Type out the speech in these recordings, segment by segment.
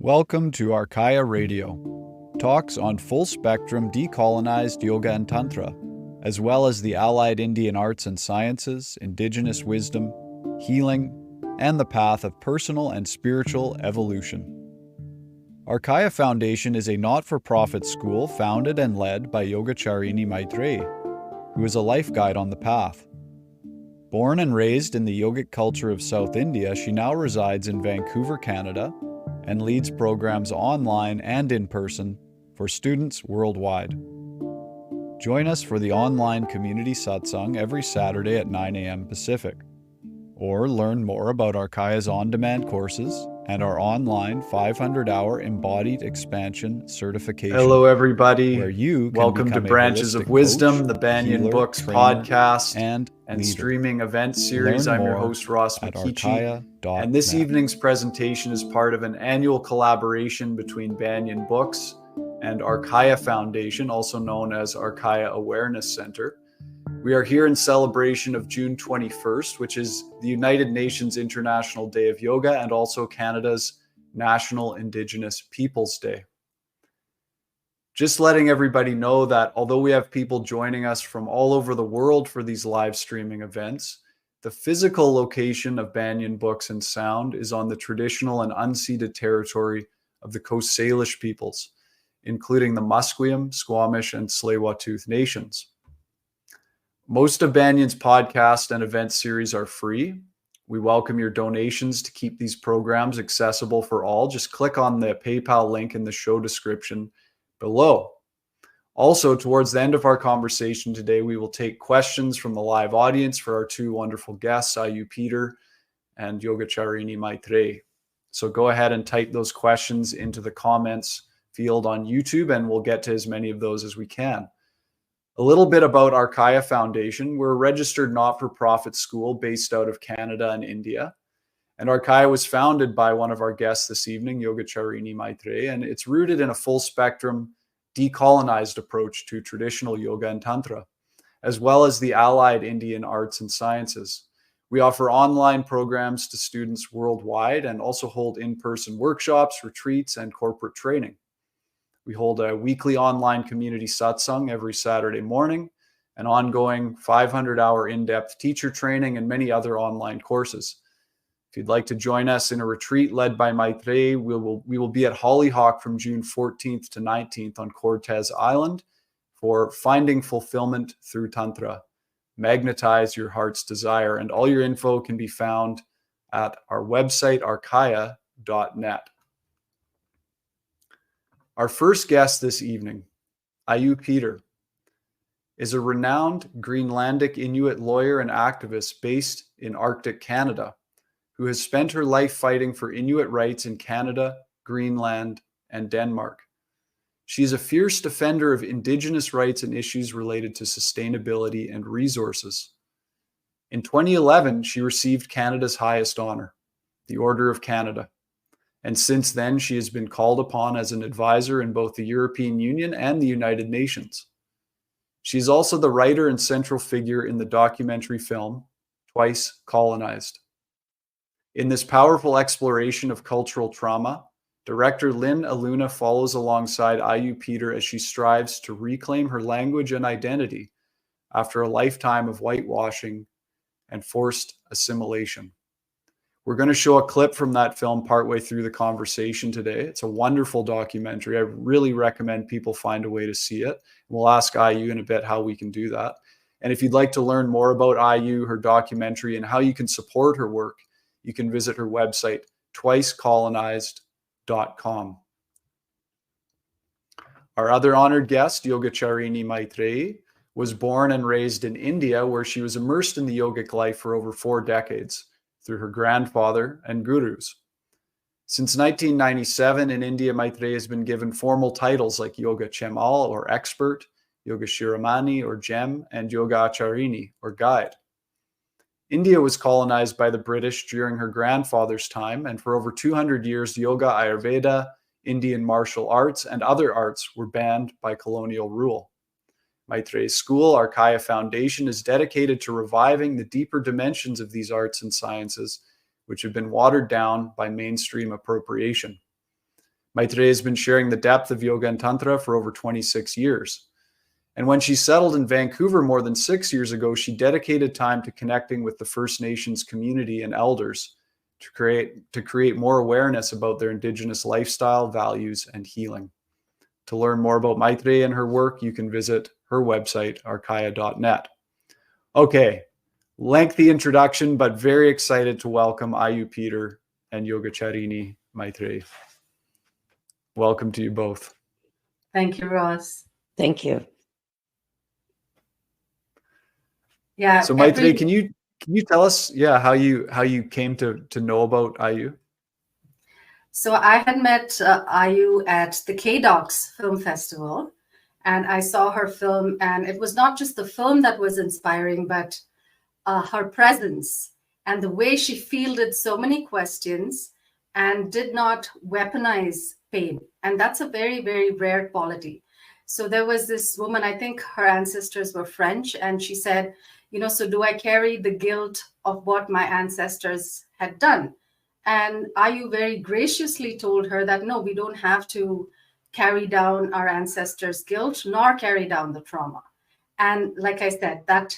Welcome to Archaea Radio, talks on full-spectrum decolonized yoga and tantra, as well as the allied Indian arts and sciences, indigenous wisdom, healing, and the path of personal and spiritual evolution. Archaea Foundation is a not-for-profit school founded and led by Yogacharini Maitreyi, who is a life guide on the path. Born and raised in the yogic culture of South India, she now resides in Vancouver, Canada, and leads programs online and in person for students worldwide. Join us for the online community satsang every Saturday at 9 a.m. Pacific, or learn more about Archaea's on-demand courses and our online 500-hour embodied expansion certification. Hello, everybody. Where you can welcome to Branches of Wisdom, the Banyan Books podcast and streaming event series. I'm your host, Ross McKeechee, and this evening's presentation is part of an annual collaboration between Banyan Books and Archaea Foundation, also known as Archaea Awareness Center. We are here in celebration of June 21st, which is the United Nations International Day of Yoga and also Canada's National Indigenous Peoples Day. Just letting everybody know that although we have people joining us from all over the world for these live streaming events, the physical location of Banyan Books and Sound is on the traditional and unceded territory of the Coast Salish peoples, including the Musqueam, Squamish, and Tsleil-Waututh nations. Most of Banyan's podcast and event series are free. We welcome your donations to keep these programs accessible for all. Just click on the PayPal link in the show description below. Also, towards the end of our conversation today, we will take questions from the live audience for our two wonderful guests, Aaju Peter and Yogacharini Maitreyi. So go ahead and type those questions into the comments field on YouTube, and we'll get to as many of those as we can. A little bit about Archaea Foundation. We're a registered not-for-profit school based out of Canada and India. And Archaea was founded by one of our guests this evening, Yogacharini Maitreyi, and it's rooted in a full-spectrum, decolonized approach to traditional yoga and tantra, as well as the allied Indian arts and sciences. We offer online programs to students worldwide and also hold in-person workshops, retreats, and corporate training. We hold a weekly online community satsang every Saturday morning, an ongoing 500-hour in-depth teacher training, and many other online courses. If you'd like to join us in a retreat led by Maitreyi, we will be at Hollyhock from June 14th to 19th on Cortez Island for Finding Fulfillment Through Tantra. Magnetize your heart's desire. And all your info can be found at our website, archaea.net. Our first guest this evening, Aaju Peter, is a renowned Greenlandic Inuit lawyer and activist based in Arctic Canada, who has spent her life fighting for Inuit rights in Canada, Greenland, and Denmark. She is a fierce defender of Indigenous rights and issues related to sustainability and resources. In 2011, she received Canada's highest honor, the Order of Canada. And since then, she has been called upon as an advisor in both the European Union and the United Nations. She is also the writer and central figure in the documentary film, Twice Colonized. In this powerful exploration of cultural trauma, director Lynn Aluna follows alongside Aaju Peter as she strives to reclaim her language and identity after a lifetime of whitewashing and forced assimilation. We're going to show a clip from that film partway through the conversation today. It's a wonderful documentary. I really recommend people find a way to see it. We'll ask Aaju in a bit how we can do that. And if you'd like to learn more about Aaju, her documentary, and how you can support her work, you can visit her website, twicecolonized.com. Our other honored guest, Yogacharini Maitreyi, was born and raised in India, where she was immersed in the yogic life for over 4 decades through her grandfather and gurus. Since 1997 in India, Maitreyi has been given formal titles like Yoga Chemal or Expert, Yoga Shiromani or Gem, and Yoga Acharini or Guide. India was colonized by the British during her grandfather's time, and for over 200 years, yoga, Ayurveda, Indian martial arts, and other arts were banned by colonial rule. Maitreyi's school, Archaea Foundation, is dedicated to reviving the deeper dimensions of these arts and sciences, which have been watered down by mainstream appropriation. Maitreyi has been sharing the depth of yoga and tantra for over 26 years. And when she settled in Vancouver more than 6 years ago, she dedicated time to connecting with the First Nations community and elders to create more awareness about their Indigenous lifestyle, values, and healing. To learn more about Maitreyi and her work, you can visit her website, arkaya.net. Okay, lengthy introduction, but very excited to welcome Aaju Peter and Yogacharini Maitreyi. Welcome to you both. Thank you, Ross. Thank you. Yeah. So Maitreyi, can you tell us, how you came to know about Aaju? So I had met Aaju at the K-Docs Film Festival, and I saw her film, and it was not just the film that was inspiring, but her presence and the way she fielded so many questions and did not weaponize pain. And that's a very, very rare quality. So there was this woman, I think her ancestors were French, and she said, so do I carry the guilt of what my ancestors had done? And Aaju very graciously told her that, no, we don't have to carry down our ancestors' guilt, nor carry down the trauma. And like I said, that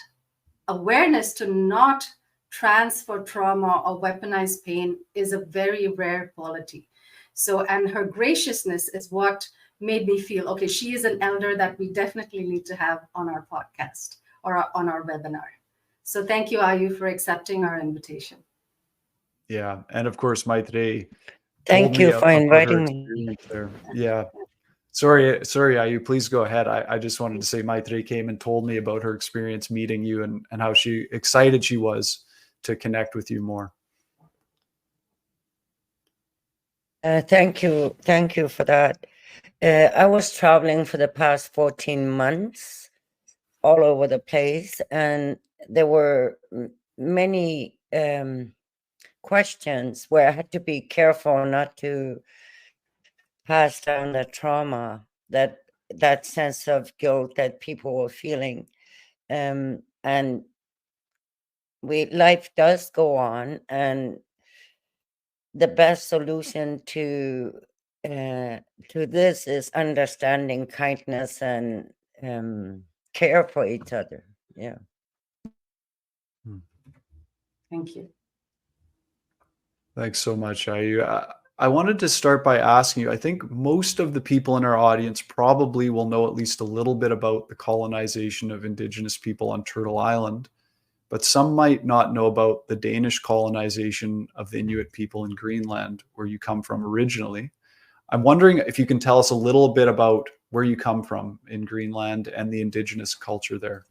awareness to not transfer trauma or weaponize pain is a very rare quality. So, and her graciousness is what made me feel, okay, she is an elder that we definitely need to have on our podcast or on our webinar. So thank you, Aaju, for accepting our invitation. Yeah, and of course, Maitreyi. Thank you for inviting me. There. Yeah. Sorry, Aaju, please go ahead. I just wanted to say Maitreyi came and told me about her experience meeting you and how excited she was to connect with you more. Thank you for that. I was traveling for the past 14 months all over the place, and there were many questions where I had to be careful not to pass down the trauma, that sense of guilt that people were feeling. And life does go on, and the best solution to this is understanding, kindness, and care for each other. Yeah. Thank you. Thanks so much, Aaju. I wanted to start by asking you, I think most of the people in our audience probably will know at least a little bit about the colonization of Indigenous people on Turtle Island, but some might not know about the Danish colonization of the Inuit people in Greenland, where you come from originally. I'm wondering if you can tell us a little bit about where you come from in Greenland and the Indigenous culture there.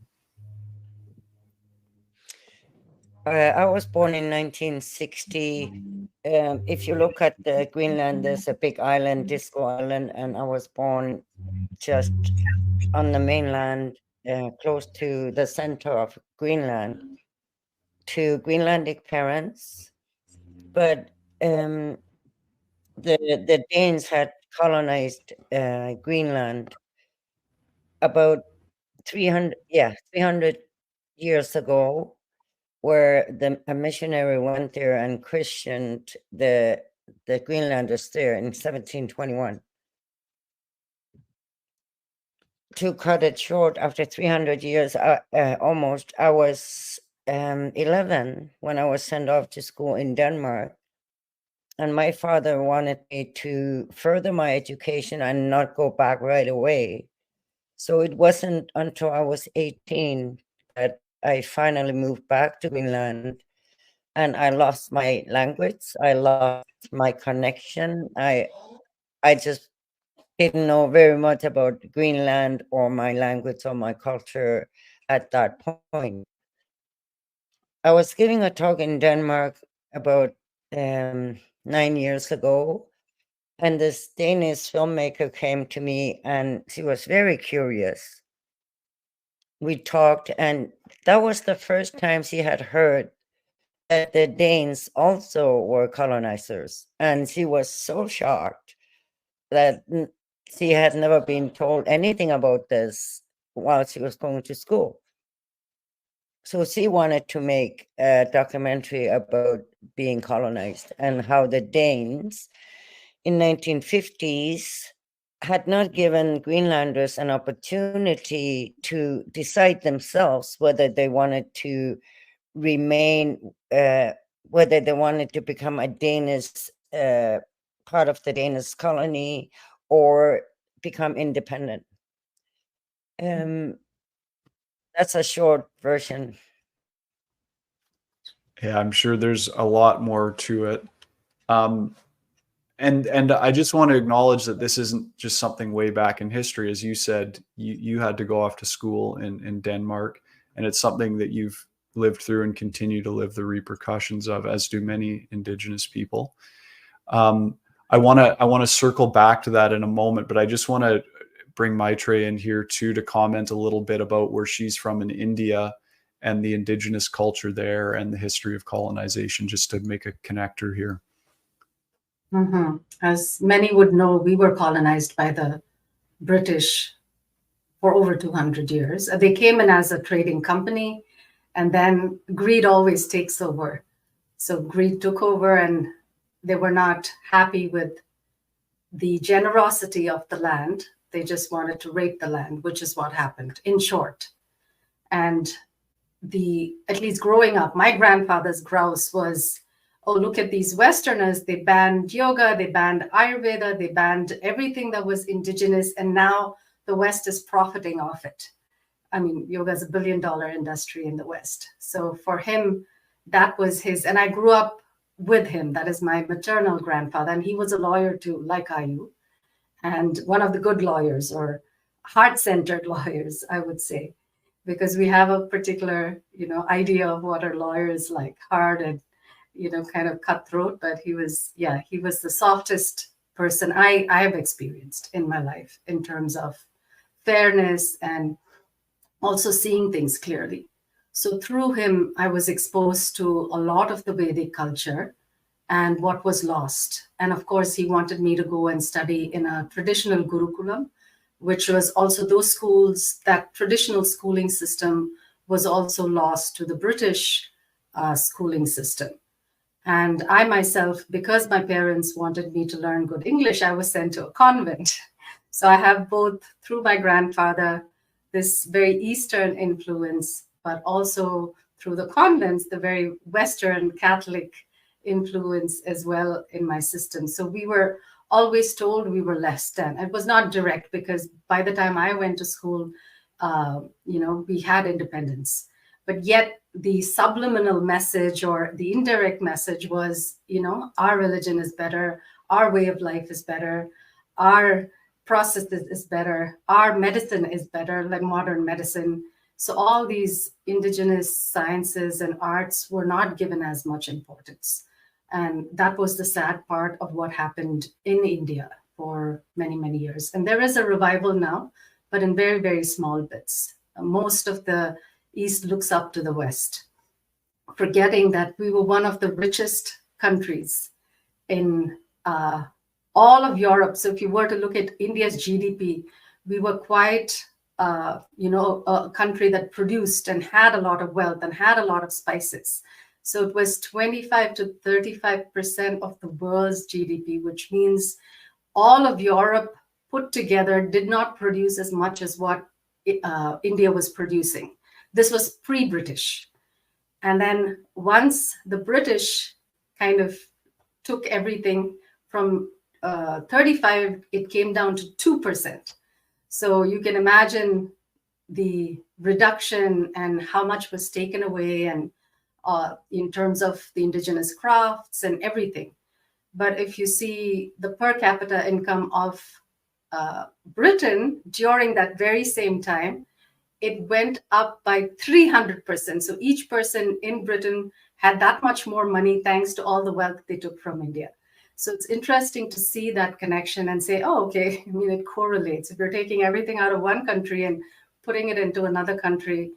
I was born in 1960. If you look at Greenland, there's a big island, Disco Island, and I was born just on the mainland, close to the center of Greenland, to Greenlandic parents. But the Danes had colonized Greenland about 300 years ago, where a missionary went there and christened the Greenlanders there in 1721. To cut it short, after 300 years, almost, I was 11 when I was sent off to school in Denmark. And my father wanted me to further my education and not go back right away. So it wasn't until I was 18 that I finally moved back to Greenland. And I lost my language. I lost my connection. I just didn't know very much about Greenland or my language or my culture at that point. I was giving a talk in Denmark about 9 years ago, and this Danish filmmaker came to me, and she was very curious. We talked, and that was the first time she had heard that the Danes also were colonizers. And she was so shocked that she had never been told anything about this while she was going to school. So she wanted to make a documentary about being colonized and how the Danes in 1950s had not given Greenlanders an opportunity to decide themselves whether they wanted to remain, whether they wanted to become a Danish part of the Danish colony or become independent. That's a short version. Yeah, I'm sure there's a lot more to it. And I just want to acknowledge that this isn't just something way back in history. As you said, you had to go off to school in Denmark, and it's something that you've lived through and continue to live the repercussions of, as do many Indigenous people. I want to circle back to that in a moment, but I just want to bring Maitreyi in here too to comment a little bit about where she's from in India and the Indigenous culture there and the history of colonization, just to make a connector here. Mm-hmm. As many would know, we were colonized by the British for over 200 years. They came in as a trading company, and then greed always takes over. So greed took over, and they were not happy with the generosity of the land. They just wanted to rape the land, which is what happened, in short. And at least growing up, my grandfather's grouse was, oh, look at these Westerners. They banned yoga, they banned Ayurveda, they banned everything that was indigenous, and now the West is profiting off it. I mean, yoga is $1 billion industry in the West. So for him, that was his, and I grew up with him. That is my maternal grandfather, and he was a lawyer too, like Aaju, and one of the good lawyers, or heart-centered lawyers, I would say, because we have a particular, idea of what a lawyer is like, hard and, kind of cutthroat. But he was the softest person I have experienced in my life in terms of fairness and also seeing things clearly. So through him, I was exposed to a lot of the Vedic culture and what was lost. And of course, he wanted me to go and study in a traditional Gurukulam, which was also those schools, that traditional schooling system was also lost to the British schooling system. And I myself, because my parents wanted me to learn good English, I was sent to a convent. So I have both, through my grandfather, this very Eastern influence, but also through the convents, the very Western Catholic influence as well in my system. So we were always told we were less than. It was not direct, because by the time I went to school, we had independence. But yet the subliminal message or the indirect message was, our religion is better, our way of life is better, our process is better, our medicine is better, like modern medicine. So all these indigenous sciences and arts were not given as much importance. And that was the sad part of what happened in India for many, many years. And there is a revival now, but in very, very small bits. Most of the East looks up to the West, forgetting that we were one of the richest countries in all of Europe. So if you were to look at India's GDP, we were quite, a country that produced and had a lot of wealth and had a lot of spices. So it was 25 to 35% of the world's GDP, which means all of Europe put together did not produce as much as what India was producing. This was pre-British. And then once the British kind of took everything from 35, it came down to 2%. So you can imagine the reduction and how much was taken away, and in terms of the indigenous crafts and everything. But if you see the per capita income of Britain during that very same time, it went up by 300%. So each person in Britain had that much more money thanks to all the wealth they took from India. So it's interesting to see that connection and say, oh, okay, it correlates. If you're taking everything out of one country and putting it into another country,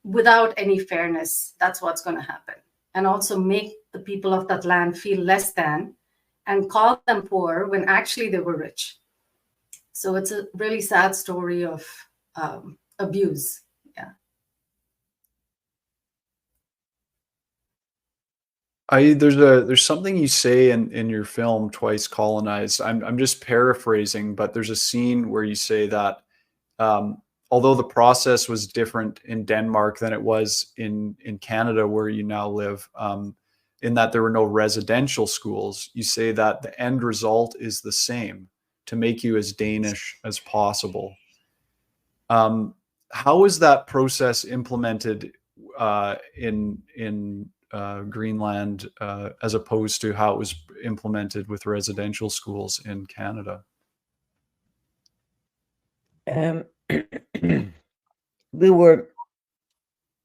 without any fairness, that's what's going to happen. And also make the people of that land feel less than and call them poor when actually they were rich. So it's a really sad story of abuse. Yeah. There's something you say in your film Twice Colonized. I'm just paraphrasing, but there's a scene where you say that although the process was different in Denmark than it was in Canada, where you now live, in that there were no residential schools, you say that the end result is the same, to make you as Danish as possible. How is that process implemented in Greenland as opposed to how it was implemented with residential schools in Canada?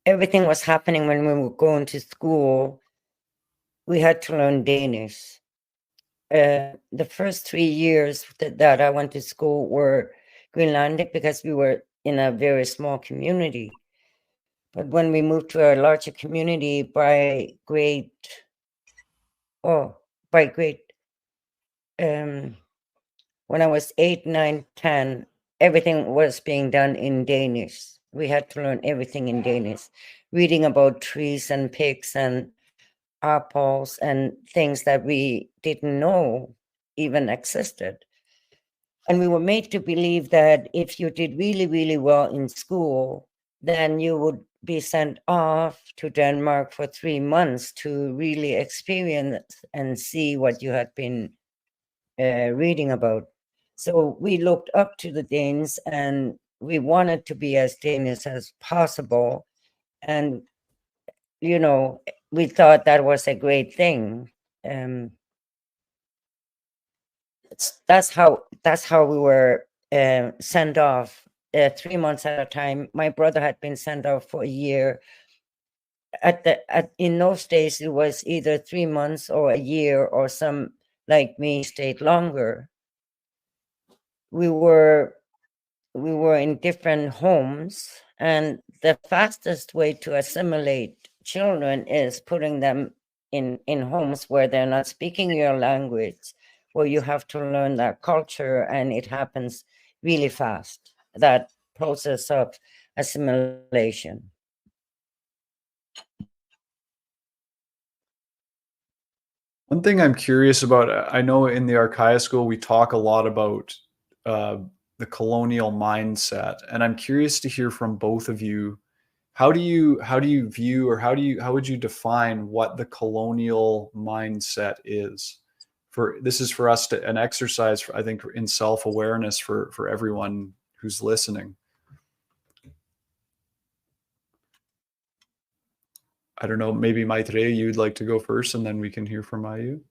Everything was happening when we were going to school. We had to learn Danish. The first 3 years that I went to school were Greenlandic because we were in a very small community. But when we moved to a larger community by grade, when I was 8, 9, 10, everything was being done in Danish. We had to learn everything in Danish, reading about trees and pigs and apples and things that we didn't know even existed. And we were made to believe that if you did really, really well in school, then you would be sent off to Denmark for 3 months to really experience and see what you had been reading about. So we looked up to the Danes and we wanted to be as Danish as possible. And, you know, we thought that was a great thing. That's how we were sent off 3 months at a time. My brother had been sent off for a year. In those days, it was either 3 months or a year, or some like me stayed longer. We were in different homes, and the fastest way to assimilate children is putting them in homes where they're not speaking your language, where you have to learn their culture, and it happens really fast, that process of assimilation. One thing I'm curious about, I know in the Archaea School we talk a lot about the colonial mindset, and I'm curious to hear from both of you. How do you view, or how would you define what the colonial mindset is? This is for us an exercise, I think, in self-awareness for everyone who's listening. I don't know, maybe Maitreya, you'd like to go first, and then we can hear from Aaju.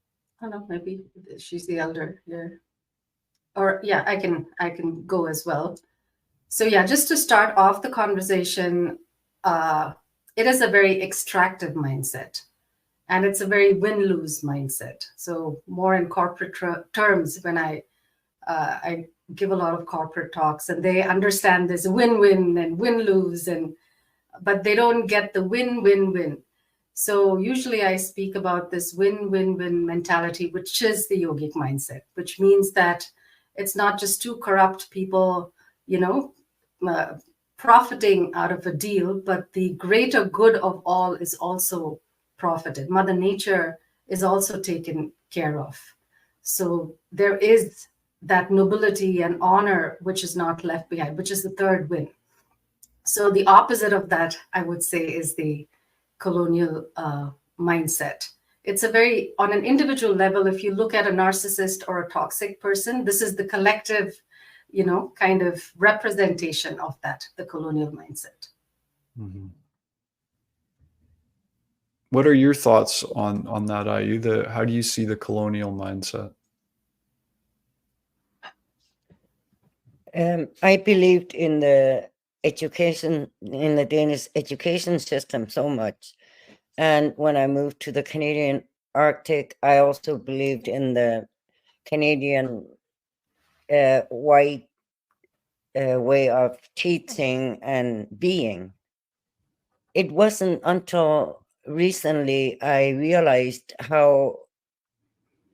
I don't know, maybe she's the elder here. Or yeah, I can go as well. So yeah, just to start off the conversation, it is a very extractive mindset, and it's a very win-lose mindset. So more in corporate terms, when I give a lot of corporate talks, and they understand there's a win-win and win-lose, but they don't get the win-win-win. So usually I speak about this win-win-win mentality, which is the yogic mindset, which means that it's not just two corrupt people, profiting out of a deal, but the greater good of all is also profited. Mother Nature is also taken care of. So there is that nobility and honor which is not left behind, which is the third win. So the opposite of that, I would say, is the colonial mindset. It's on an individual level, if you look at a narcissist or a toxic person, this is the collective, kind of representation of that, the colonial mindset. Mm-hmm. What are your thoughts on that, Aaju? How do you see the colonial mindset? I believed in the Danish education system so much. And when I moved to the Canadian Arctic, I also believed in the Canadian white way of teaching and being. It wasn't until recently I realized how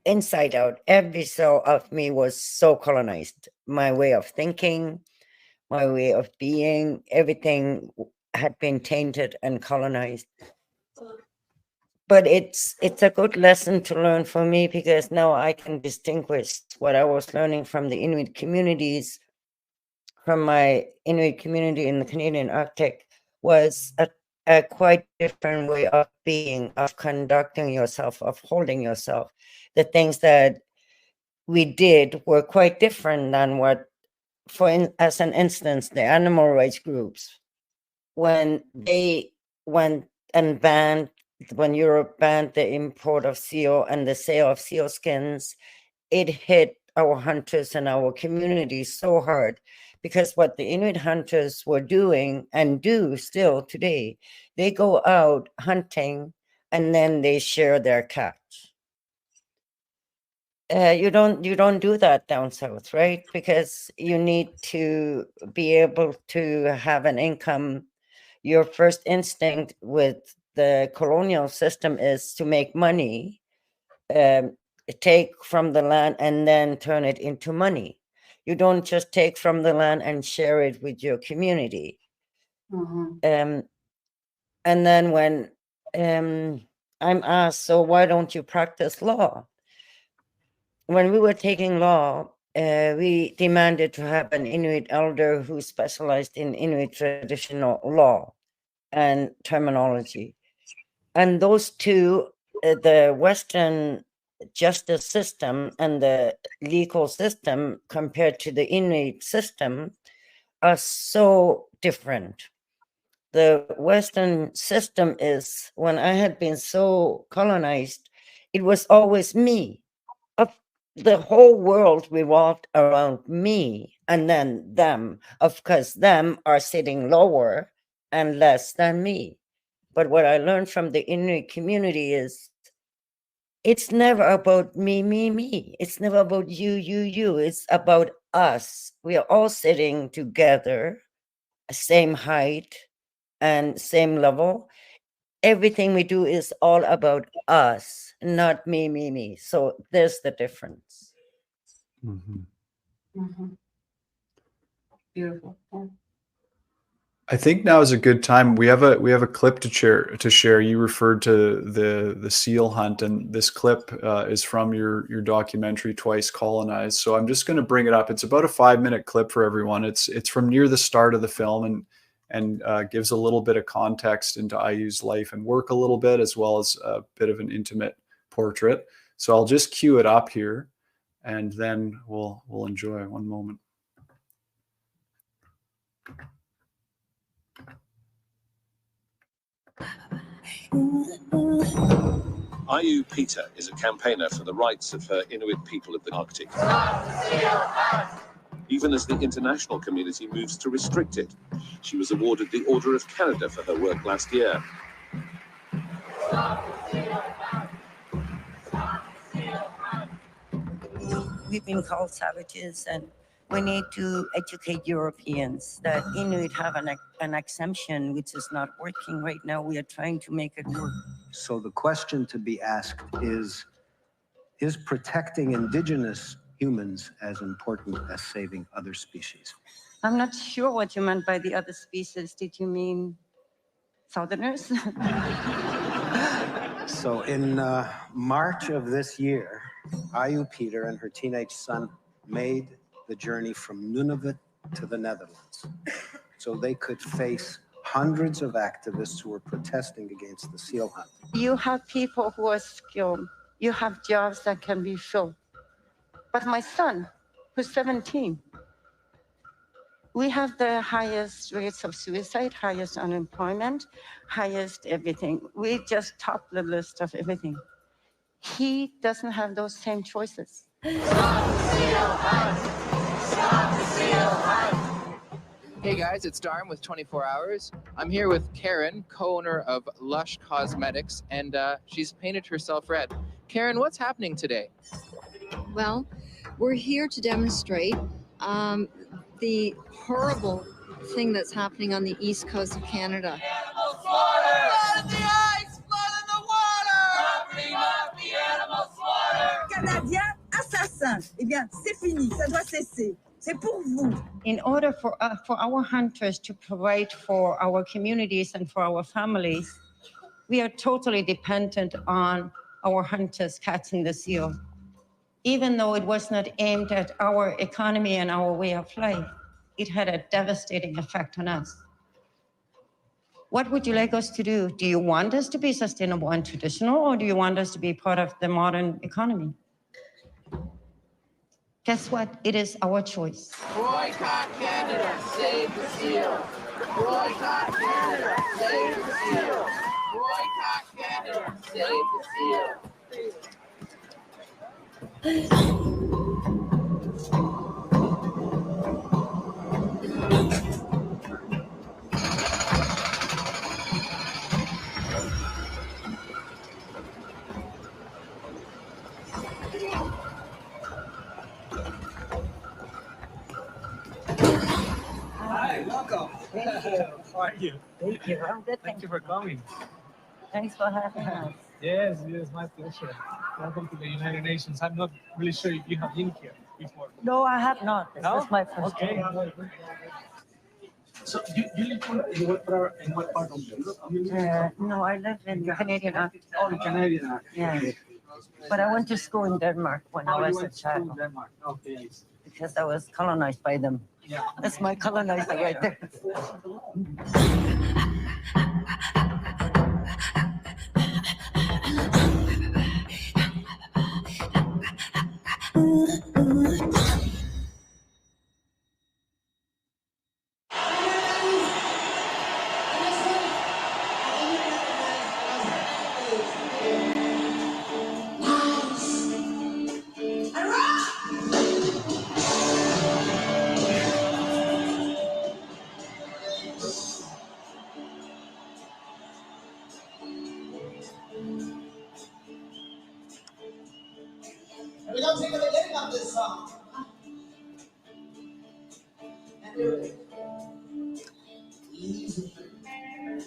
inside out every cell of me was so colonized. My way of thinking, my way of being, everything had been tainted and colonized. but it's a good lesson to learn for me, because now I can distinguish what I was learning from the Inuit communities, from my Inuit community in the Canadian Arctic, was a quite different way of being, of conducting yourself, of holding yourself. The things that we did were quite different than what, as an instance, the animal rights groups, when they went and when Europe banned the import of seal and the sale of seal skins, it hit our hunters and our communities so hard, because what the Inuit hunters were doing, and do still today, they go out hunting and then they share their catch. You don't do that down south, right? Because you need to be able to have an income. Your first instinct with the colonial system is to make money, take from the land and then turn it into money. You don't just take from the land and share it with your community. And then when I'm asked, so why don't you practice law? When we were taking law, we demanded to have an Inuit elder who specialized in Inuit traditional law and terminology. And those two, the Western justice system and the legal system compared to the Inuit system, are so different. The Western system is, when I had been so colonized, it was always me. The whole world revolved around me, and then them. Of course, them are sitting lower and less than me. But what I learned from the Inuit community is, it's never about me, me, me. It's never about you, you, you. It's about us. We are all sitting together, same height and same level. Everything we do is all about us, not me, me, me. So there's the difference. Beautiful. Yeah. I think now is a good time. We have a clip to share. You referred to the seal hunt, and this clip is from your documentary Twice Colonized. So I'm just going to bring it up. It's about a 5-minute clip for everyone. It's from near the start of the film, and gives a little bit of context into Aju's life and work a little bit, as well as a bit of an intimate portrait. So I'll just cue it up here, and then we'll enjoy. One moment. Aaju Peter is a campaigner for the rights of her Inuit people of the Arctic. Even as the international community moves to restrict it, she was awarded the Order of Canada for her work last year. We've been called savages, and we need to educate Europeans that Inuit have an exemption which is not working right now. We are trying to make it work. So the question to be asked is protecting Indigenous humans as important as saving other species? I'm not sure what you meant by the other species. Did you mean Southerners? So in March of this year, Aaju Peter and her teenage son made the journey from Nunavut to the Netherlands so they could face hundreds of activists who were protesting against the seal hunt. You have people who are skilled. You have jobs that can be filled. But my son, who's 17, we have the highest rates of suicide, highest unemployment, highest everything. We just top the list of everything. He doesn't have those same choices. Hey guys, it's Darm with 24 Hours. I'm here with Karen, co-owner of Lush Cosmetics, and she's painted herself red. Karen, what's happening today? Well, we're here to demonstrate the horrible thing that's happening on the east coast of Canada. Animal slaughter! Flood in the ice, flood in the water! Bring up the animal slaughter! Canadiens assassins. Eh bien, c'est fini, ça doit cesser. C'est pour vous. In order for our hunters to provide for our communities and for our families, We are totally dependent on our hunters catching the seal. Even though it was not aimed at our economy and our way of life, it had a devastating effect on us. What would you like us to do? Do you want us to be sustainable and traditional, or do you want us to be part of the modern economy? Guess what? It is our choice. Boycott Canada, save the seal. Boycott Canada, save the seal. Boycott Canada, save the seal. Hi, welcome. Thank you. How are you? Thank you. I'm good. Thank you for coming. Thanks for having us. Yes, my pleasure. Welcome to the United Nations. I'm not really sure if you have been here before. No, I have not. This No? is my first Okay. time. So you live in what part of Europe? No, I live in Canadian. Oh, in Canada. Yeah. But I went to school in Denmark when I was a child. Denmark. Okay. Because I was colonized by them. Yeah. That's my colonizer right there. We're going to take the beginning of this song and do it easy. And then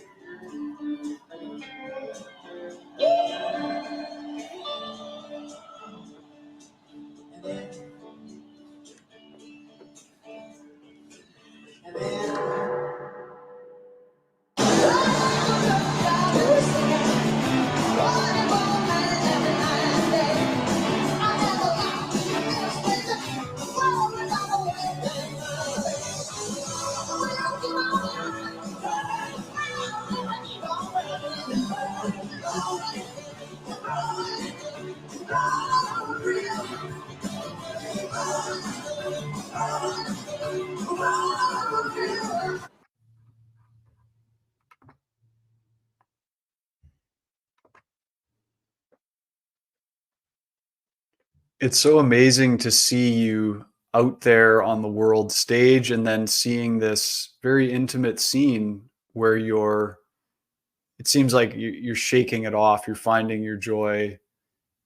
It's so amazing to see you out there on the world stage and then seeing this very intimate scene where it seems like you're shaking it off, you're finding your joy,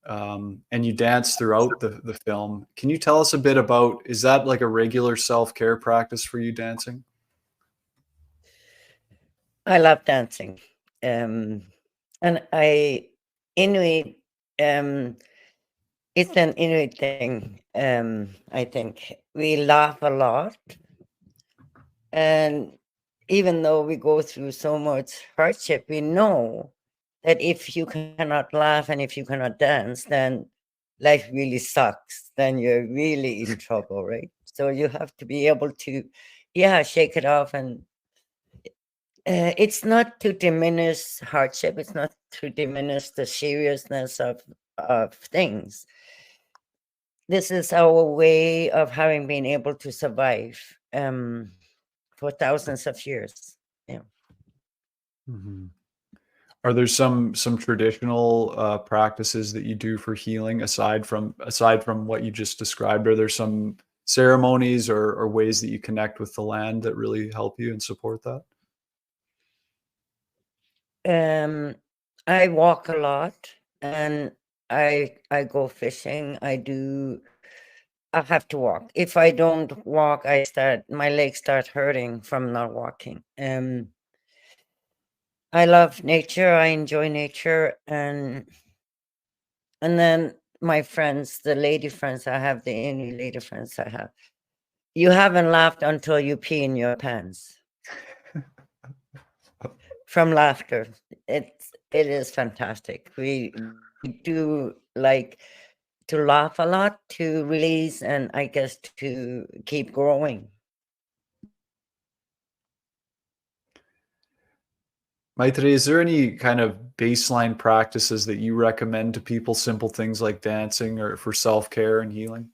and you dance throughout the film. Can you tell us a bit about, is that like a regular self-care practice for you, dancing? I love dancing. And Inuit, it's an Inuit thing, I think. We laugh a lot. And even though we go through so much hardship, we know that if you cannot laugh and if you cannot dance, then life really sucks. Then you're really in trouble, right? So you have to be able to, shake it off. And it's not to diminish hardship. It's not to diminish the seriousness of things. This is our way of having been able to survive for thousands of years. Yeah. Mm-hmm. Are there some traditional practices that you do for healing aside from what you just described? Are there some ceremonies or ways that you connect with the land that really help you and support that? I walk a lot and I go fishing. I have to walk. If I don't walk, my legs start hurting from not walking. I love nature. I enjoy nature, and then my friends, the lady friends I have, the Inuit lady friends I have. You haven't laughed until you pee in your pants from laughter. It is fantastic. We do like to laugh a lot, to release, and I guess to keep growing. Maitre, is there any kind of baseline practices that you recommend to people, simple things like dancing or for self-care and healing?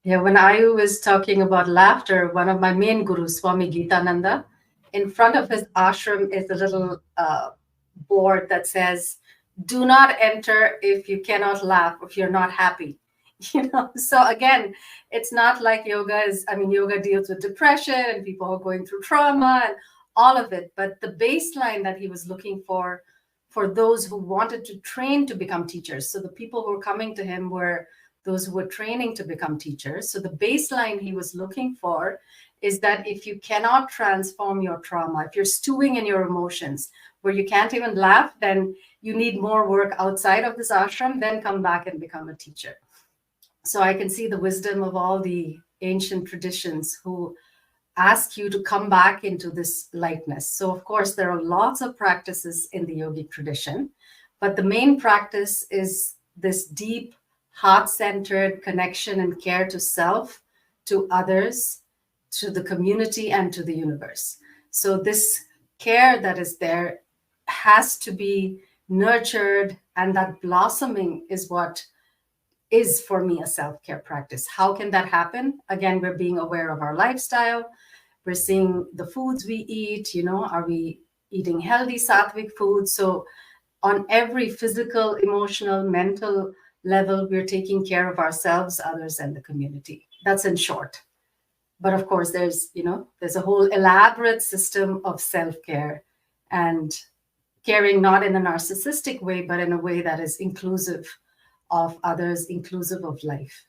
Yeah, when Ayu was talking about laughter, one of my main gurus, Swami Geetananda, in front of his ashram is a little board that says, "Do not enter if you cannot laugh, if you're not happy." So again, it's not like yoga is, yoga deals with depression and people are going through trauma and all of it. But the baseline that he was looking for those who wanted to train to become teachers. So the people who were coming to him were those who were training to become teachers. So the baseline he was looking for is that if you cannot transform your trauma, if you're stewing in your emotions where you can't even laugh, then you need more work outside of this ashram, then come back and become a teacher. So I can see the wisdom of all the ancient traditions who ask you to come back into this lightness. So of course, there are lots of practices in the yogic tradition, but the main practice is this deep, heart-centered connection and care to self, to others, to the community, and to the universe. So this care that is there has to be nurtured, and that blossoming is what is for me a self-care practice. How can that happen? Again, we're being aware of our lifestyle. We're seeing the foods we eat, are we eating healthy sattvic food? So on every physical, emotional, mental level, we're taking care of ourselves, others, and the community. That's in short. But of course, there's a whole elaborate system of self-care and caring not in a narcissistic way, but in a way that is inclusive of others, inclusive of life.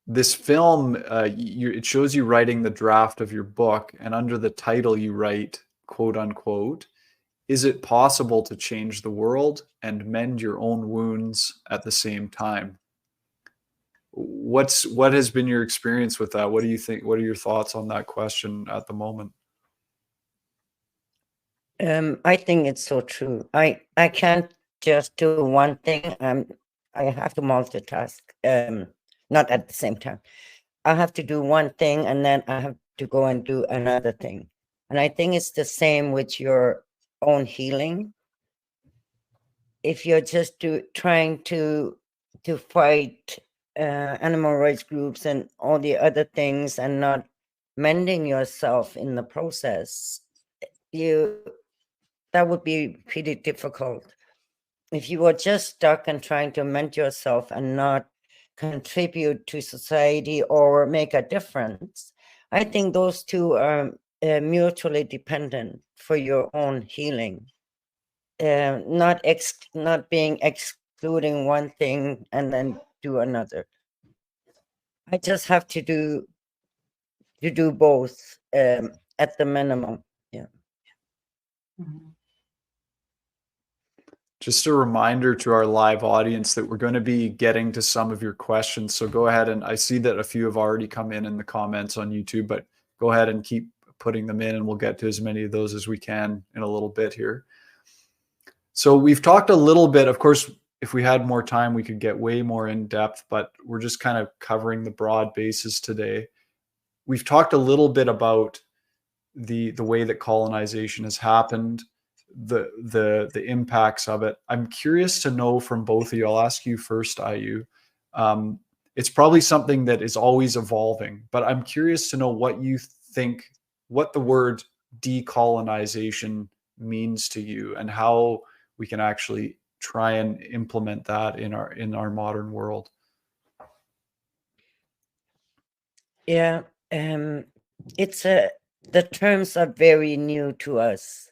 This film, it shows you writing the draft of your book, and under the title you write, quote unquote, "Is it possible to change the world and mend your own wounds at the same time?" What has been your experience with that? What do you think? What are your thoughts on that question at the moment? I think it's so true. I can't just do one thing. I have to multitask, not at the same time. I have to do one thing and then I have to go and do another thing. And I think it's the same with your own healing. If you're just trying to fight animal rights groups and all the other things and not mending yourself in the process, that would be pretty difficult. If you were just stuck and trying to mend yourself and not contribute to society or make a difference, I think those two are mutually dependent for your own healing. Not being excluding one thing and then do another. I just have to do both at the minimum. Yeah. Mm-hmm. Just a reminder to our live audience that we're going to be getting to some of your questions. So go ahead, and I see that a few have already come in the comments on YouTube, but go ahead and keep putting them in and we'll get to as many of those as we can in a little bit here. So we've talked a little bit, of course, if we had more time, we could get way more in depth, but we're just kind of covering the broad bases today. We've talked a little bit about the way that colonization has happened, the impacts of it. I'm curious to know from both of you. I'll ask you first, Aaju. It's probably something that is always evolving, but I'm curious to know what you think, what the word decolonization means to you and how we can actually try and implement that in our modern world. Yeah, the terms are very new to us.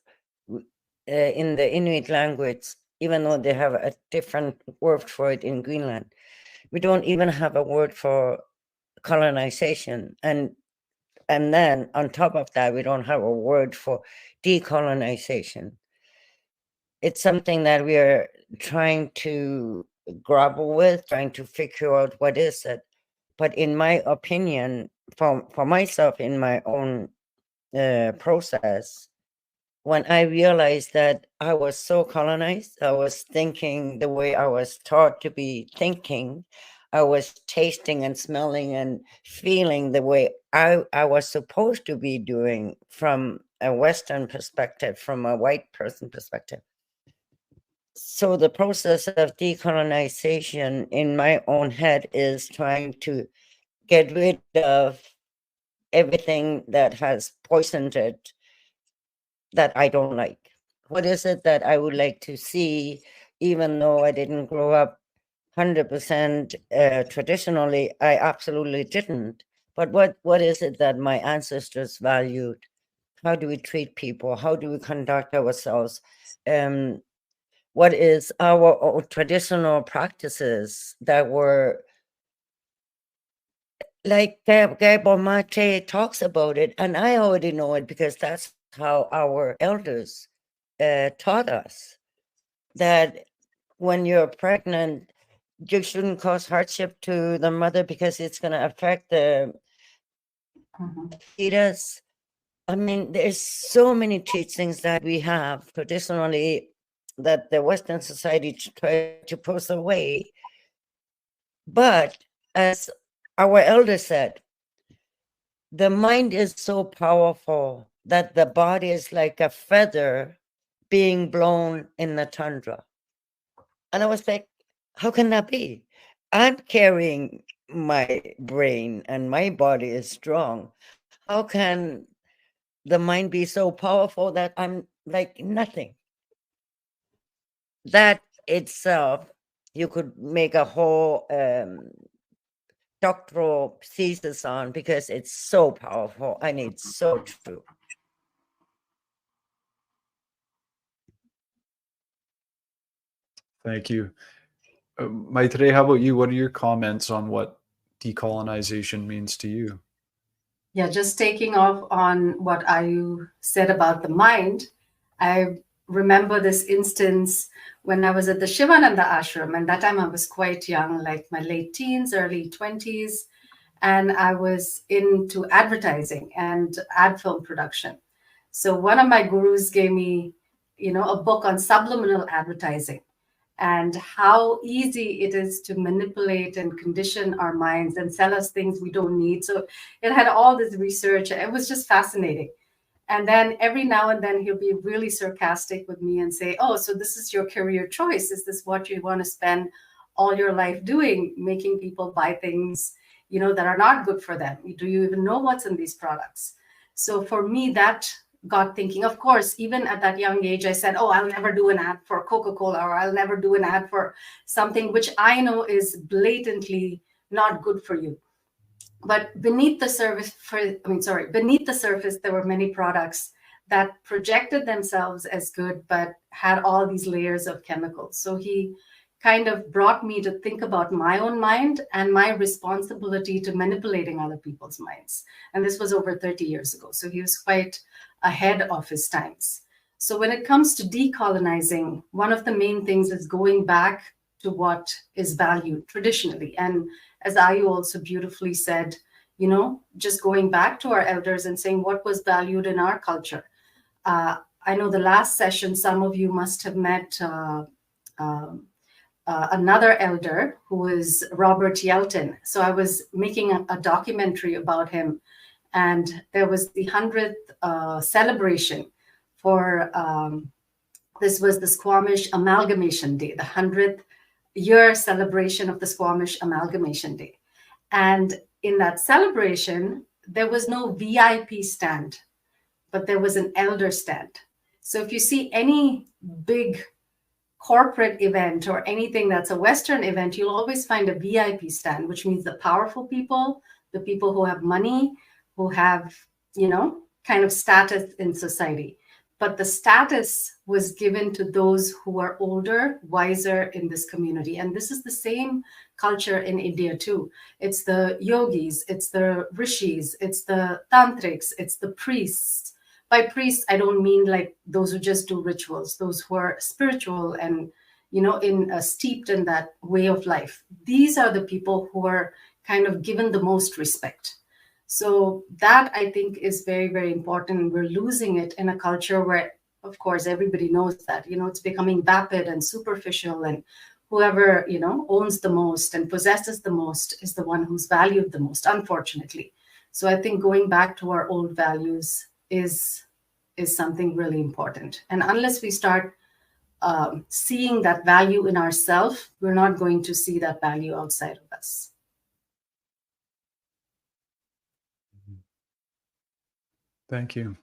In the Inuit language, even though they have a different word for it in Greenland, we don't even have a word for colonization. And then on top of that, we don't have a word for decolonization. It's something that we are trying to grapple with, trying to figure out what is it. But in my opinion, for myself, in my own process when I realized that I was so colonized. I was thinking the way I was taught to be thinking. I was tasting and smelling and feeling the way I was supposed to be doing from a Western perspective, from a white person perspective. So the process of decolonization in my own head is trying to get rid of everything that has poisoned it that I don't like. What is it that I would like to see, even though I didn't grow up 100% traditionally? I absolutely didn't. But what is it that my ancestors valued? How do we treat people? How do we conduct ourselves? What is our traditional practices that were like Gabor Mate talks about it, and I already know it because that's how our elders taught us, that when you're pregnant, you shouldn't cause hardship to the mother because it's going to affect the fetus. I mean, there's so many teachings that we have traditionally that the Western society try to push away. But as our elders said, the mind is so powerful that the body is like a feather being blown in the tundra. And I was like, how can that be? I'm carrying my brain and my body is strong. How can the mind be so powerful that I'm like nothing? That itself, you could make a whole doctoral thesis on, because it's so powerful and it's so true. Thank you. Maitre, how about you? What are your comments on what decolonization means to you? Yeah, just taking off on what Aaju said about the mind, I remember this instance when I was at the Shivananda ashram, and that time I was quite young, like my late teens, early 20s, and I was into advertising and ad film production. So one of my gurus gave me, a book on subliminal advertising and how easy it is to manipulate and condition our minds and sell us things we don't need. So it had all this research. It was just fascinating. And then every now and then he'll be really sarcastic with me and say, oh, so this is your career choice. Is this what you want to spend all your life doing, making people buy things, that are not good for them? Do you even know what's in these products? So for me, that got thinking. Of course, even at that young age, I said, oh, I'll never do an ad for Coca-Cola, or I'll never do an ad for something which I know is blatantly not good for you. But beneath the surface, there were many products that projected themselves as good, but had all these layers of chemicals. So he kind of brought me to think about my own mind and my responsibility to manipulating other people's minds. And this was over 30 years ago. So he was quite ahead of his times. So when it comes to decolonizing, one of the main things is going back to what is valued traditionally. And as Aaju also beautifully said, just going back to our elders and saying what was valued in our culture. I know the last session, some of you must have met another elder who is Robert Yelton. So I was making a documentary about him, and there was the 100th celebration for, this was the Squamish Amalgamation Day, the 100th year celebration of the Squamish Amalgamation Day. And in that celebration, there was no VIP stand, but there was an elder stand. So if you see any big corporate event or anything that's a Western event, you'll always find a VIP stand, which means the powerful people, the people who have money, who have, kind of status in society. But the status was given to those who are older, wiser in this community. And this is the same culture in India too. It's the yogis, it's the rishis, it's the tantrics, it's the priests. By priests, I don't mean like those who just do rituals, those who are spiritual and, steeped in that way of life. These are the people who are kind of given the most respect. So that, I think, is very, very important. We're losing it in a culture where, of course, everybody knows that, it's becoming vapid and superficial, and whoever, owns the most and possesses the most is the one who's valued the most, unfortunately. So I think going back to our old values is something really important. And unless we start seeing that value in ourselves, we're not going to see that value outside of us. Thank you.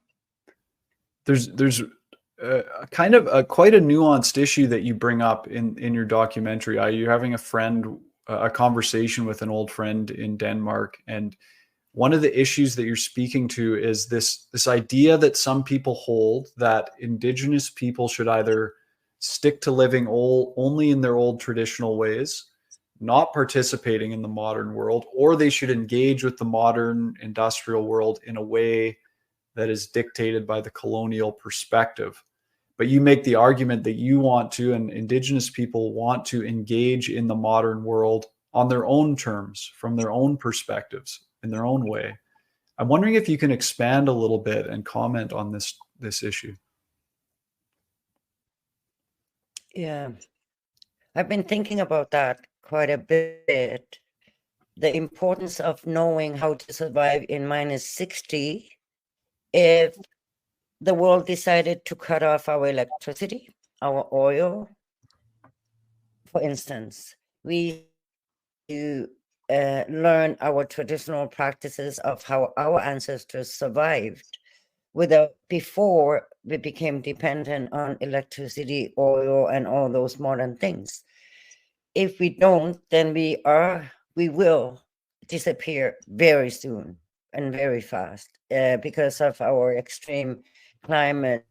There's kind of quite a nuanced issue that you bring up in your documentary. You're having a conversation with an old friend in Denmark, and one of the issues that you're speaking to is this idea that some people hold that Indigenous people should either stick to living only in their old traditional ways, not participating in the modern world, or they should engage with the modern industrial world in a way that is dictated by the colonial perspective. But you make the argument that you want to, and Indigenous people want to, engage in the modern world on their own terms, from their own perspectives, in their own way. I'm wondering if you can expand a little bit and comment on this issue. Yeah, I've been thinking about that quite a bit. The importance of knowing how to survive in -60 if the world decided to cut off our electricity, our oil. For instance, we learn our traditional practices of how our ancestors survived before we became dependent on electricity, oil, and all those modern things. If we don't, then we will disappear very soon and very fast because of our extreme climate,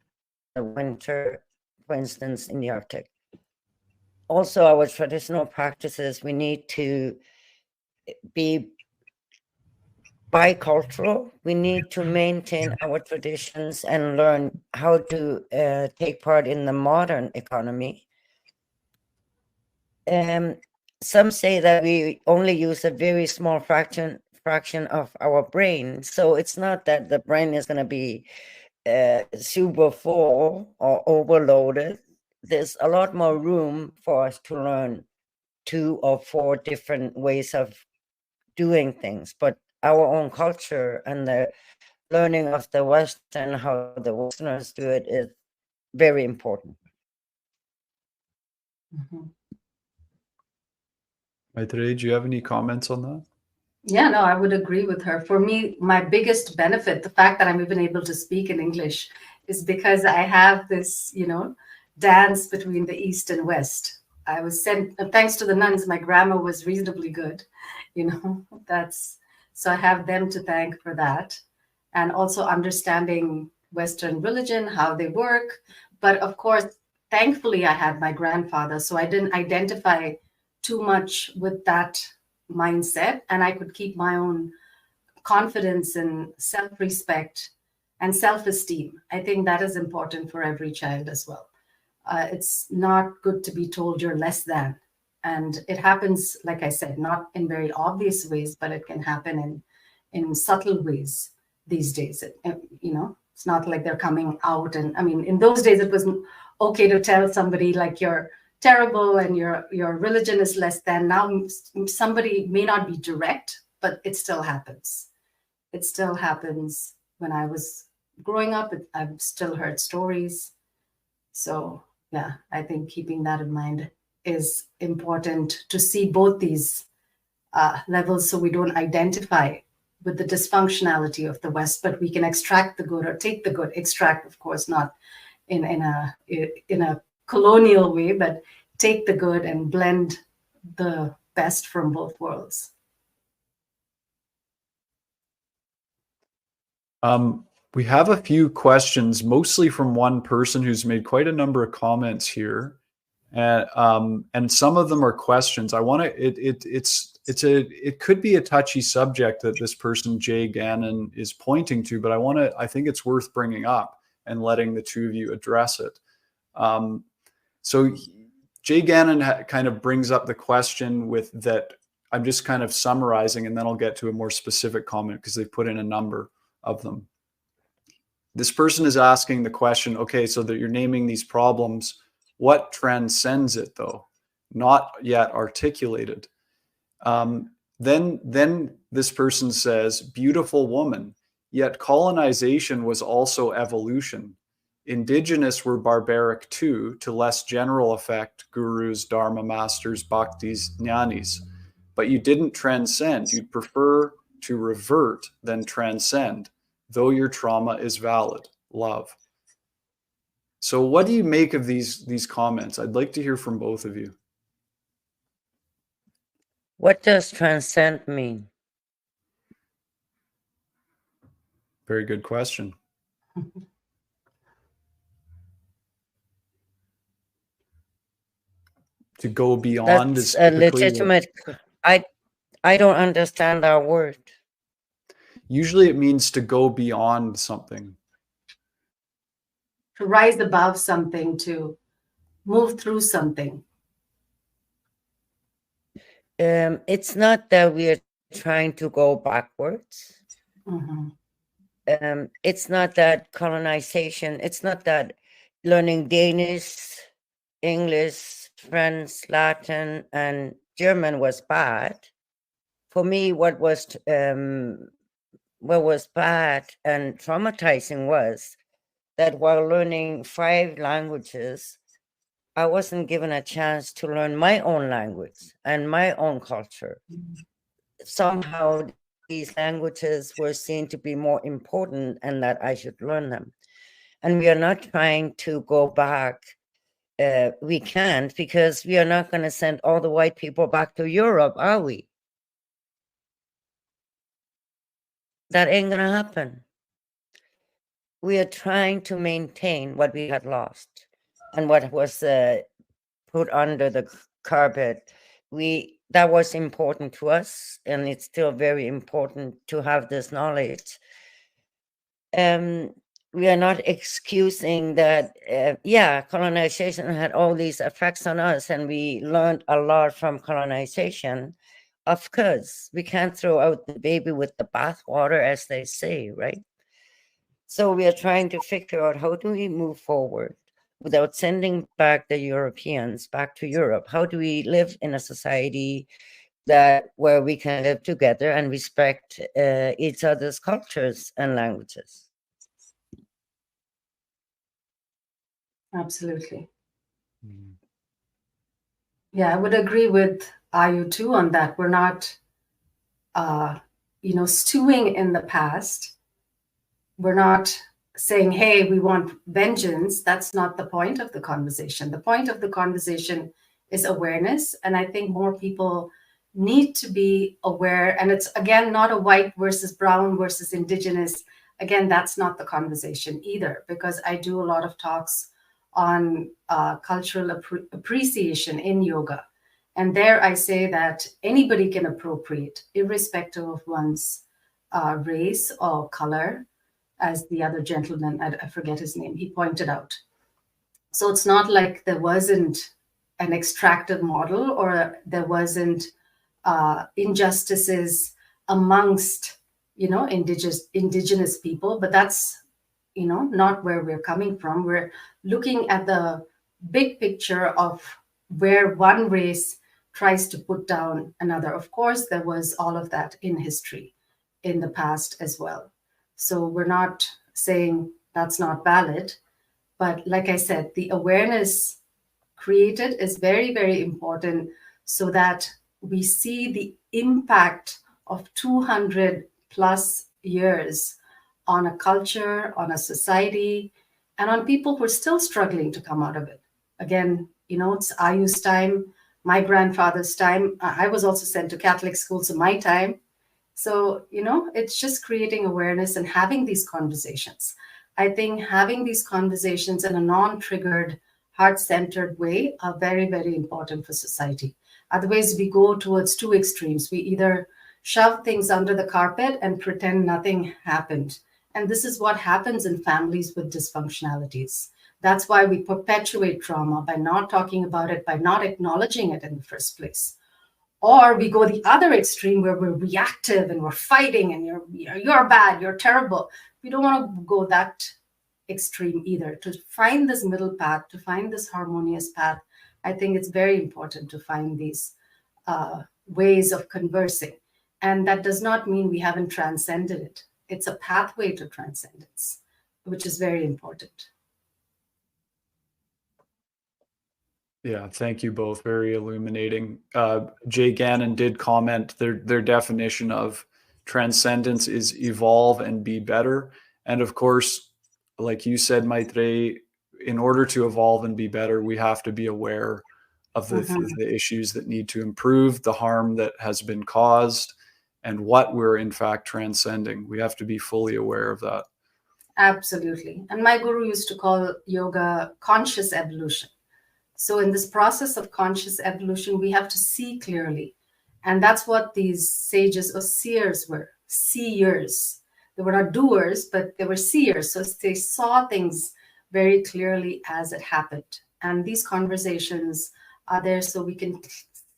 winter, for instance, in the Arctic. Also, our traditional practices, we need to be bicultural. We need to maintain our traditions and learn how to take part in the modern economy. Some say that we only use a very small fraction of our brain. So it's not that the brain is going to be super full or overloaded. There's a lot more room for us to learn 2 or 4 different ways of doing things. But our own culture and the learning of the West and how the Westerners do it is very important. Mm-hmm. Maitreyi, do you have any comments on that? Yeah, no, I would agree with her. For me, my biggest benefit, the fact that I'm even able to speak in English, is because I have this, dance between the East and West. I was sent, thanks to the nuns, my grammar was reasonably good. So I have them to thank for that. And also understanding Western religion, how they work. But of course, thankfully, I had my grandfather, so I didn't identify too much with that mindset, and I could keep my own confidence and self-respect and self-esteem. I think that is important for every child as well. It's not good to be told you're less than. And it happens, like I said, not in very obvious ways, but it can happen in subtle ways these days. It's not like they're coming out. And I mean, in those days, it wasn't okay to tell somebody like you're terrible and your religion is less than. Now somebody may not be direct, but it still happens. It still happens. When I was growing up, I've still heard stories. So yeah, I think keeping that in mind is important, to see both these levels, so we don't identify with the dysfunctionality of the West, but we can extract the good or take the good. Extract, of course, not in a colonial way, but take the good and blend the best from both worlds. We have a few questions, mostly from one person who's made quite a number of comments here, and some of them are questions. It could be a touchy subject that this person Jay Gannon is pointing to, but I think it's worth bringing up and letting the two of you address it. So Jay Gannon kind of brings up the question with that I'm just kind of summarizing, and then I'll get to a more specific comment because they put in a number of them. This person is asking the question, okay, so that you're naming these problems, what transcends it though? Not yet articulated. Then this person says, beautiful woman, yet colonization was also evolution. Indigenous were barbaric too, to less general effect, gurus, dharma masters, bhaktis, jnanis. But you didn't transcend. You'd prefer to revert than transcend, though your trauma is valid. Love. So what do you make of these comments? I'd like to hear from both of you. What does transcend mean? Very good question. To go beyond That's is a legitimate. I don't understand our word. Usually it means to go beyond something. To rise above something, to move through something. It's not that we are trying to go backwards. Mm-hmm. It's not that colonization, it's not that learning Danish, English, French, Latin, and German was bad. For me, what was bad and traumatizing was that while learning 5 languages, I wasn't given a chance to learn my own language and my own culture. Somehow these languages were seen to be more important and that I should learn them. And we are not trying to go back. We can't, because we are not going to send all the white people back to Europe, are we? That ain't going to happen. We are trying to maintain what we had lost and what was put under the carpet. That was important to us, and it's still very important to have this knowledge. We are not excusing that, colonization had all these effects on us, and we learned a lot from colonization. Of course, we can't throw out the baby with the bathwater, as they say, right? So we are trying to figure out, how do we move forward without sending back the Europeans back to Europe? How do we live in a society where we can live together and respect each other's cultures and languages? Absolutely. Yeah, I would agree with Aaju too on that. We're not, stewing in the past. We're not saying, hey, we want vengeance. That's not the point of the conversation. The point of the conversation is awareness. And I think more people need to be aware. And it's, again, not a white versus brown versus Indigenous. Again, that's not the conversation either, because I do a lot of talks on cultural appreciation in yoga. And there I say that anybody can appropriate, irrespective of one's race or color, as the other gentleman, I forget his name, he pointed out. So it's not like there wasn't an extractive model or there wasn't injustices amongst, indigenous people, but that's, not where we're coming from. We're looking at the big picture of where one race tries to put down another. Of course, there was all of that in history in the past as well. So we're not saying that's not valid, but like I said, the awareness created is very, very important so that we see the impact of 200 plus years on a culture, on a society, and on people who are still struggling to come out of it. Again, it's Aayu's time, my grandfather's time. I was also sent to Catholic schools in my time. So, it's just creating awareness and having these conversations. I think having these conversations in a non-triggered, heart-centered way are very, very important for society. Otherwise, we go towards 2 extremes. We either shove things under the carpet and pretend nothing happened. And this is what happens in families with dysfunctionalities. That's why we perpetuate trauma by not talking about it, by not acknowledging it in the first place. Or we go the other extreme where we're reactive and we're fighting and you're bad, you're terrible. We don't want to go that extreme either. To find this middle path, to find this harmonious path, I think it's very important to find these ways of conversing. And that does not mean we haven't transcended it. It's a pathway to transcendence, which is very important. Yeah, thank you both. Very illuminating. Jay Gannon did comment their definition of transcendence is evolve and be better. And of course, like you said, Maitreyi, in order to evolve and be better, we have to be aware of the issues that need to improve, the harm that has been caused, and what we're in fact transcending. We have to be fully aware of that. Absolutely. And my guru used to call yoga conscious evolution. So in this process of conscious evolution, we have to see clearly. And that's what these sages or seers were, seers. They were not doers, but they were seers. So they saw things very clearly as it happened. And these conversations are there so we can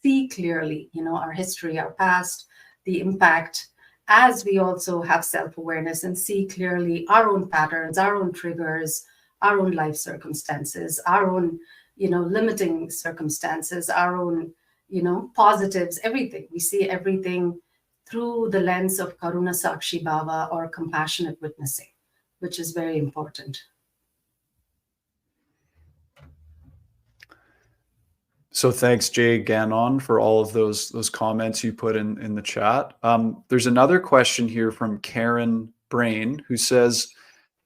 see clearly, our history, our past, the impact, as we also have self-awareness and see clearly our own patterns, our own triggers, our own life circumstances, our own limiting circumstances, our own, positives, everything. We see everything through the lens of Karuna Sakshi Bhava or compassionate witnessing, which is very important. So thanks, Jay Gannon, for all of those comments you put in the chat. There's another question here from Karen Brain, who says,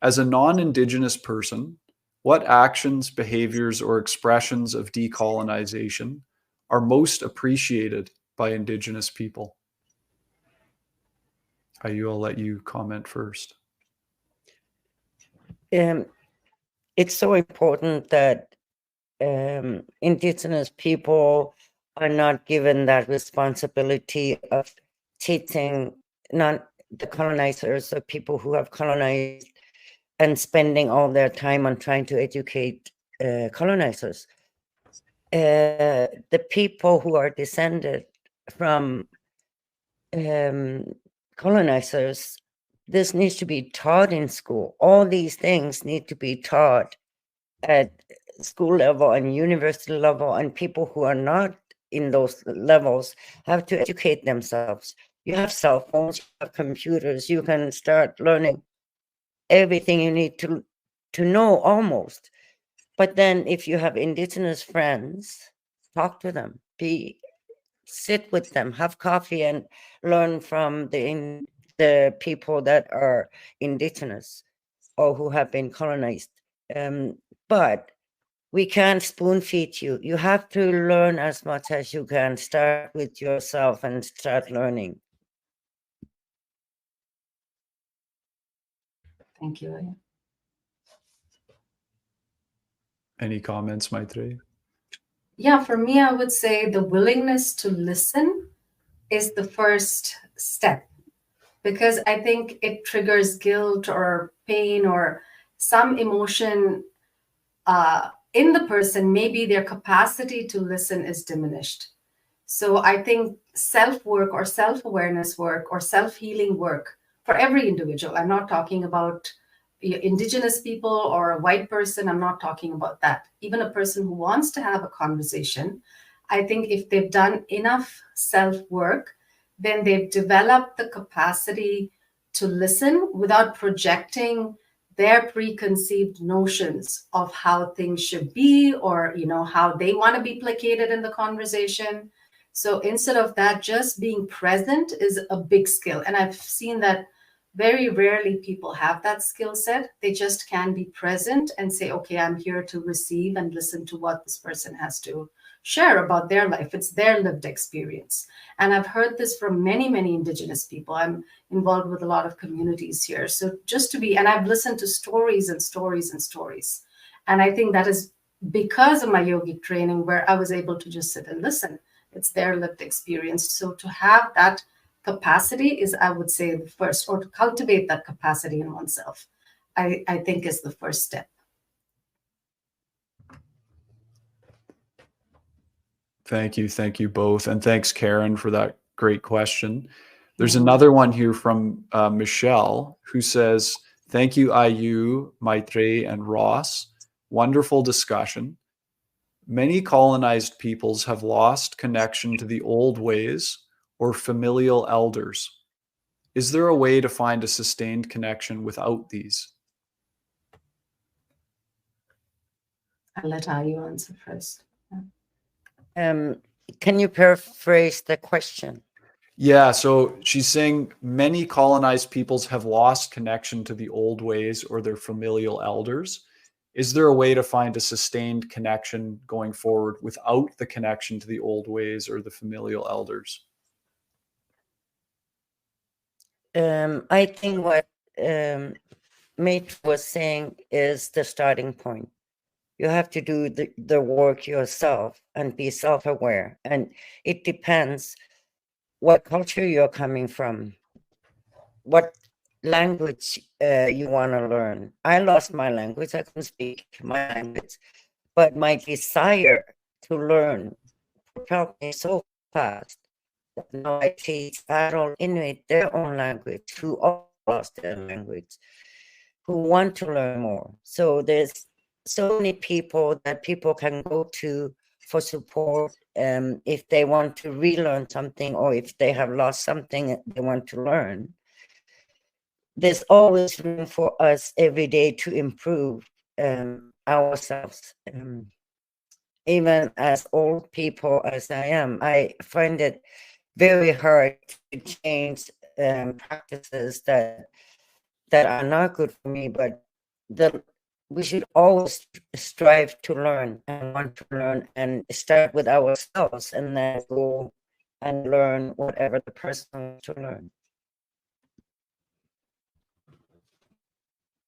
as a non-Indigenous person, what actions, behaviors, or expressions of decolonization are most appreciated by Indigenous people? Aaju, I'll let you comment first. It's so important that Indigenous people are not given that responsibility of teaching not the colonizers or people who have colonized and spending all their time on trying to educate colonizers. The people who are descended from colonizers, this needs to be taught in school. All these things need to be taught at school level and university level, and people who are not in those levels have to educate themselves. You have cell phones, you have computers, you can start learning everything you need to know almost. But then if you have Indigenous friends, talk to them, sit with them, have coffee and learn from the people that are Indigenous or who have been colonized. But we can't spoon feed you. You have to learn as much as you can. Start with yourself and start learning. Thank you. Any comments, Maitreyi? Yeah, for me, I would say the willingness to listen is the first step, because I think it triggers guilt or pain or some emotion in the person. Maybe their capacity to listen is diminished. So I think self-work or self-awareness work or self-healing work for every individual. I'm not talking about Indigenous people or a white person. I'm not talking about that. Even a person who wants to have a conversation, I think if they've done enough self-work, then they've developed the capacity to listen without projecting their preconceived notions of how things should be, or how they want to be placated in the conversation. So instead of that, just being present is a big skill. And I've seen that very rarely people have that skill set. They just can be present and say, okay, I'm here to receive and listen to what this person has to share about their life. It's their lived experience. And I've heard this from many, many Indigenous people. I'm involved with a lot of communities here. So just to be, and I've listened to stories and stories and stories. And I think that is because of my yogic training, where I was able to just sit and listen. It's their lived experience. So to have that capacity is, I would say, the first, or to cultivate that capacity in oneself, I think is the first step. Thank you both. And thanks, Karen, for that great question. There's another one here from Michelle, who says, thank you, Aaju, Maitre, and Ross. Wonderful discussion. Many colonized peoples have lost connection to the old ways or familial elders. Is there a way to find a sustained connection without these? I'll let Aaju answer first. Can you paraphrase the question? Yeah, so she's saying many colonized peoples have lost connection to the old ways or their familial elders. Is there a way to find a sustained connection going forward without the connection to the old ways or the familial elders? I think what Mate was saying is the starting point. You have to do the work yourself and be self-aware. And it depends what culture you're coming from, what language you want to learn. I lost my language. I couldn't speak my language, but my desire to learn propelled me so fast that now I teach adult Inuit their own language, who all lost their language, who want to learn more. So there's so many people that people can go to for support if they want to relearn something, or if they have lost something they want to learn. There's always room for us every day to improve ourselves. Even as old people as I am, I find it very hard to change practices that are not good for me, but we should always strive to learn and want to learn, and start with ourselves and then go and learn whatever the person wants to learn.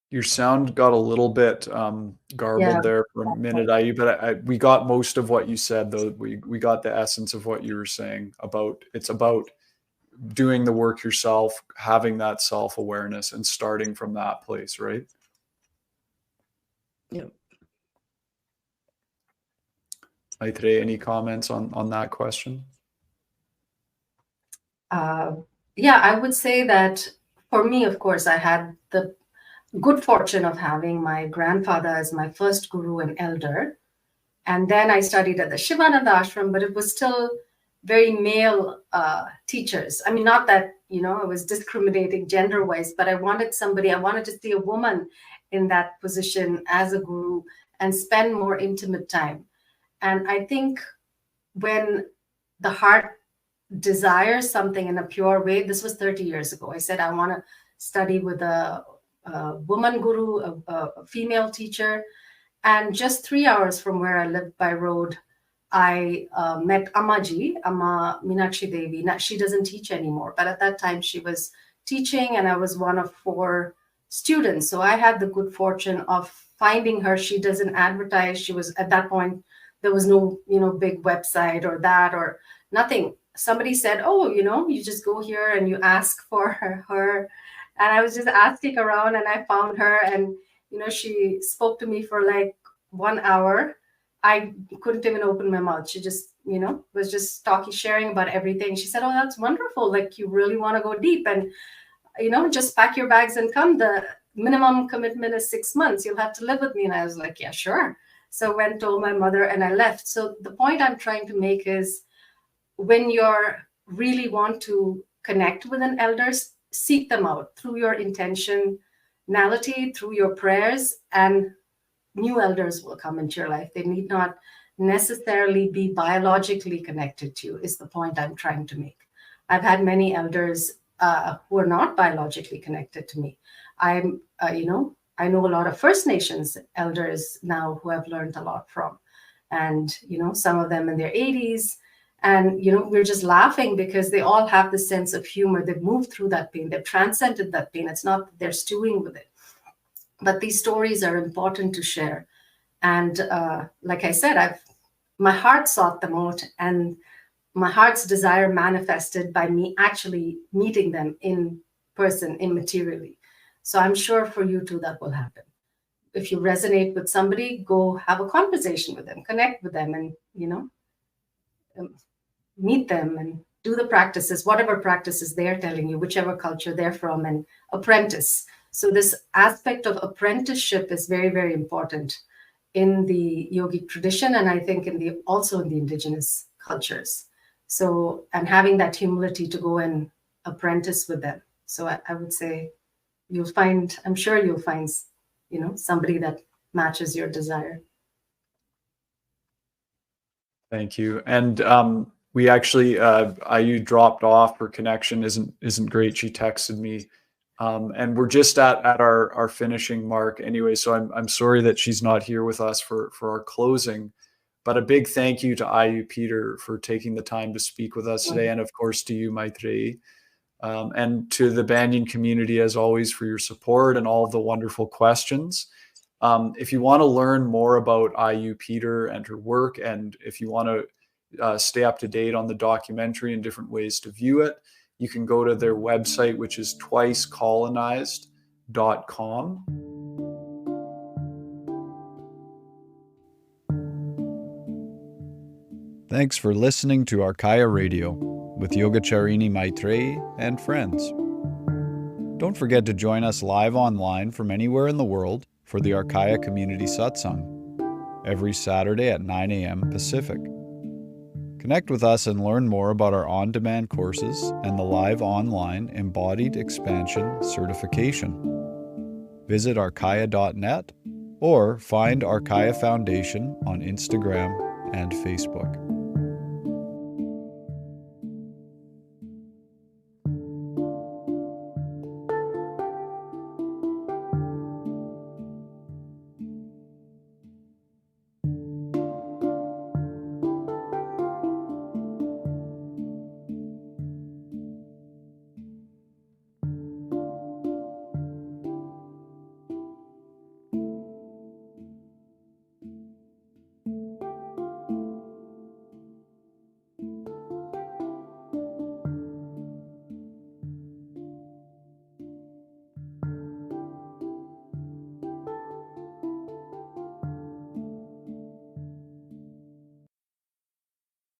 Your sound got a little bit garbled there for a minute, Aiju, but we got most of what you said, though. We got the essence of what you were saying about it's about doing the work yourself, having that self-awareness, and starting from that place, right? Yeah. Maitre, any comments on that question? Yeah, I would say that for me, of course, I had the good fortune of having my grandfather as my first guru and elder. And then I studied at the Shivananda ashram, but it was still very male teachers. I mean, not that, it was discriminating gender-wise, but I wanted to see a woman in that position as a guru and spend more intimate time. And I think when the heart desires something in a pure way, this was 30 years ago. I said, I want to study with a woman guru, a female teacher. And just 3 hours from where I lived by road, I met Amma Meenakshi Devi. Now, she doesn't teach anymore, but at that time she was teaching, and I was one of 4 students. So I had the good fortune of finding her. She doesn't advertise. She was, at that point, there was no, big website or that or nothing. Somebody said, oh, you just go here and you ask for her. And I was just asking around, and I found her, and she spoke to me for like 1 hour. I couldn't even open my mouth. She just, was just sharing about everything. She said, oh, that's wonderful. Like, you really want to go deep, and, just pack your bags and come. The minimum commitment is 6 months. You'll have to live with me. And I was like, yeah, sure. So I went, told my mother, and I left. So the point I'm trying to make is, when you're really want to connect with an elders, seek them out through your intentionality, through your prayers, and new elders will come into your life. They need not necessarily be biologically connected to you, is the point I'm trying to make. I've had many elders who are not biologically connected to me. I know a lot of First Nations elders now who I've learned a lot from. And, some of them in their 80s. And, we're just laughing because they all have the sense of humor. They've moved through that pain. They've transcended that pain. It's not that they're stewing with it. But these stories are important to share. And like I said, my heart sought them out, and my heart's desire manifested by me actually meeting them in person, immaterially. So I'm sure for you too, that will happen. If you resonate with somebody, go have a conversation with them, connect with them, and, meet them and do the practices, whatever practices they're telling you, whichever culture they're from, and apprentice. So this aspect of apprenticeship is very, very important in the yogic tradition, and I think also in the indigenous cultures. So, and having that humility to go and apprentice with them. So I would say I'm sure you'll find, somebody that matches your desire. Thank you. And we actually, Aaju dropped off. Her connection isn't great. She texted me, and we're just at our finishing mark anyway. So I'm sorry that she's not here with us for our closing. But a big thank you to Aaju Peter for taking the time to speak with us today, and of course to you, Maitreyi, and to the Banyan community as always for your support and all of the wonderful questions. If you want to learn more about Aaju Peter and her work, and if you want to stay up to date on the documentary and different ways to view it, you can go to their website, which is twicecolonized.com. Thanks for listening to Archaea Radio with Yogacharini Maitreyi and friends. Don't forget to join us live online from anywhere in the world for the Archaea Community Satsang every Saturday at 9 a.m. Pacific. Connect with us and learn more about our on-demand courses and the live online Embodied Expansion certification. Visit archaea.net or find Archaea Foundation on Instagram and Facebook.